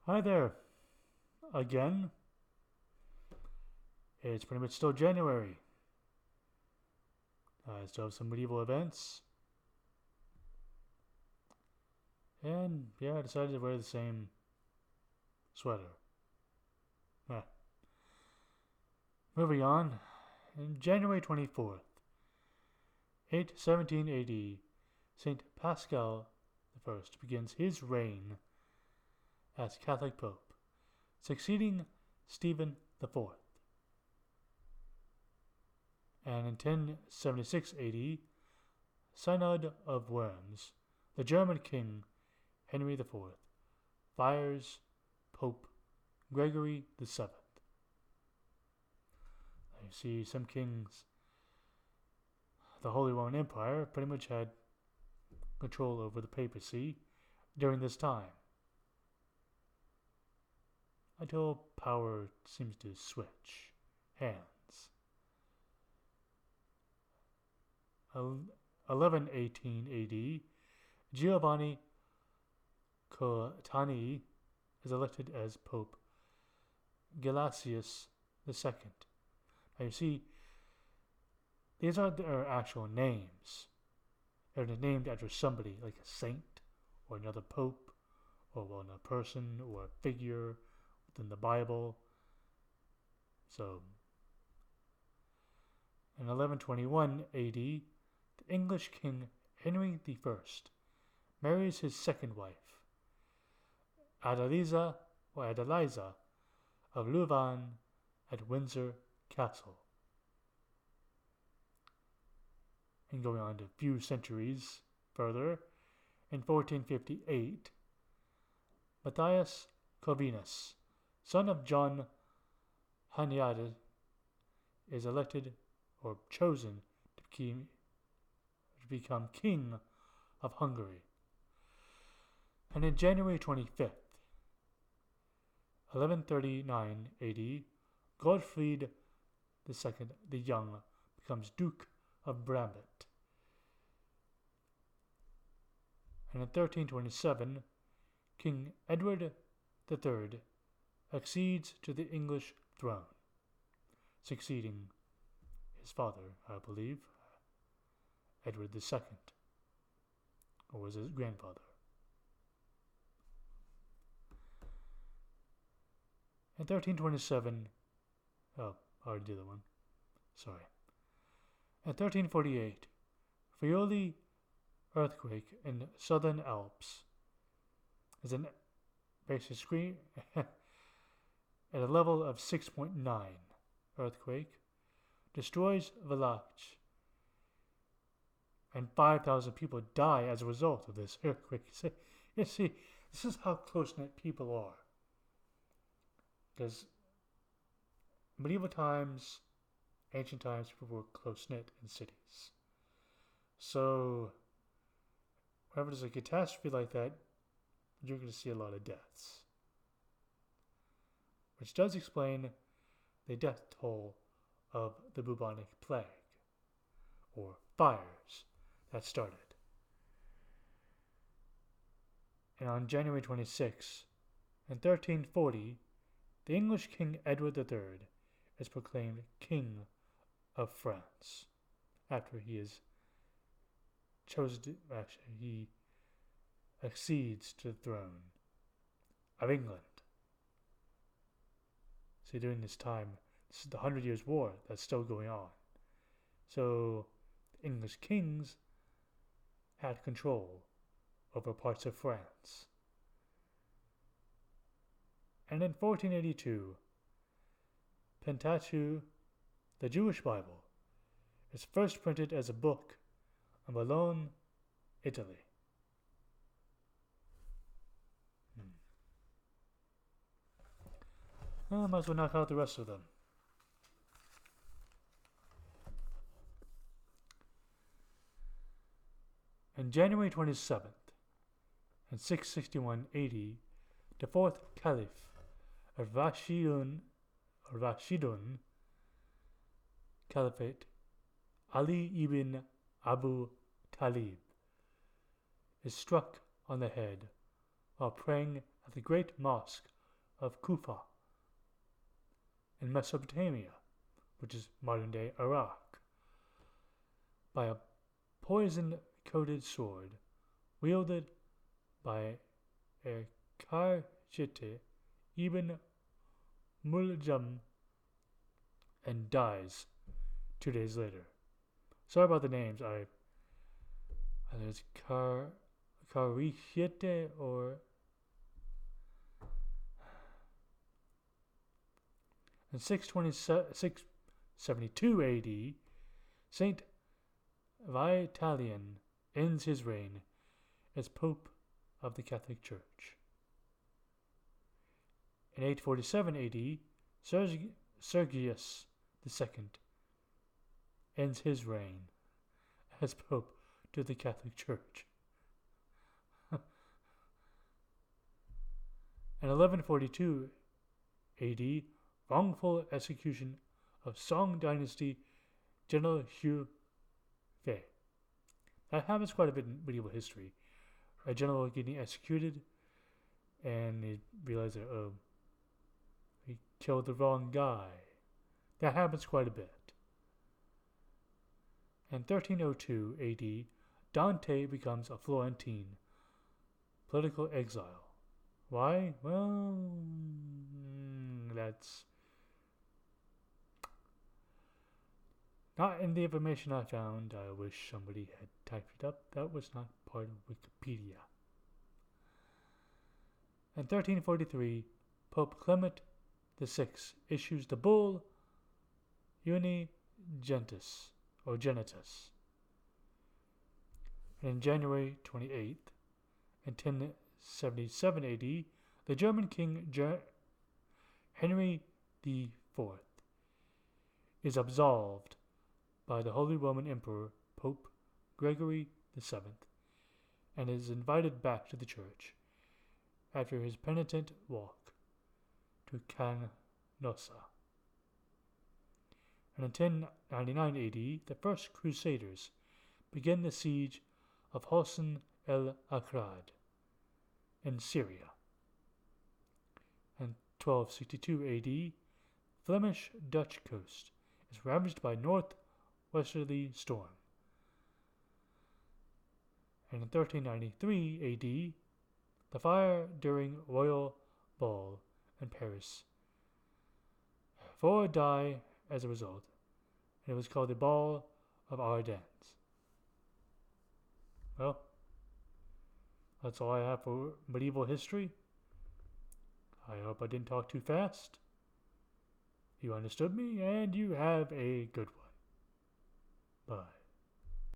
Hi there, again. It's pretty much still January. I still have some medieval events. And yeah, I decided to wear the same sweater. Ah. Moving on, in January 24th, 817 AD, St. Pascal I begins his reign as Catholic Pope, succeeding Stephen IV. And in 1076 AD, Synod of Worms, the German king Henry IV fires Pope Gregory VII. You see, some kings, the Holy Roman Empire, pretty much had control over the papacy during this time, until power seems to switch hands. 1118 AD, Giovanni Cottani is elected as Pope Gelasius II. Now you see, these aren't their actual names. They're named after somebody, like a saint, or another pope, or a person, or a figure within the Bible. So, in 1121 AD, the English king Henry I marries his second wife, Adeliza of Louvain at Windsor Castle. And going on to a few centuries further, in 1458, Matthias Corvinus, son of John Huniades, is elected or chosen to become king of Hungary. And in January 25th, 1139 AD, Godfried II the Young becomes Duke of Brabant. And in 1327, King Edward III accedes to the English throne, succeeding his father, I believe, Edward II, or was his grandfather. In 1327, I already did that one, sorry. In 1348, Friuli earthquake in southern Alps is an basic screen at a level of 6.9 earthquake, destroys Villach, and 5,000 people die as a result of this earthquake. You see, this is how close-knit people are. Because medieval times, ancient times, people were close-knit in cities. So, whenever there's a catastrophe like that, you're going to see a lot of deaths. Which does explain the death toll of the bubonic plague, or fires, that started. And on January 26, in 1340, the English King Edward III is proclaimed King of France after he is he accedes to the throne of England. See, during this time, this is the 100 Years' War that's still going on. So, the English kings had control over parts of France. And in 1482, Pentateuch, the Jewish Bible, is first printed as a book in Bologna, Italy. I might as well knock out the rest of them. On January 27th, in 661 AD, the fourth Caliph of Rashidun Caliphate, Ali ibn Abu Talib, is struck on the head while praying at the great mosque of Kufa in Mesopotamia, which is modern-day Iraq, by a poison-coated sword wielded by Karchite ibn Muljam, and dies 2 days later. Sorry about the names. There's Karchite or in 672 AD, Saint Vitalian ends his reign as Pope of the Catholic Church. In 847 AD, Sergius II ends his reign as Pope to the Catholic Church. In 1142 AD, wrongful execution of Song Dynasty General Hugh Fei. That happens quite a bit in medieval history. A general getting executed, and they realize that, oh, he killed the wrong guy. That happens quite a bit. In 1302 AD, Dante becomes a Florentine political exile. Why? Well, that's not in the information I found. I wish somebody had typed it up. That was not part of Wikipedia. In 1343, Pope Clement VI issues the bull Unigenitus, or Genitus. And in January 28th, in 1077 AD, the German king Henry IV is absolved by the Holy Roman Emperor Pope Gregory VII and is invited back to the church after his penitent walk to Canossa. And in 1099 AD, the first Crusaders begin the siege of Hosn el-Akrad in Syria. In 1262 AD, Flemish Dutch coast is ravaged by northwesterly storm. And in 1393 AD, the fire during royal ball in Paris. 4 die as a result, and it was called the Ball of Ardennes. Well, that's all I have for medieval history. I hope I didn't talk too fast. You understood me, and you have a good one. Bye.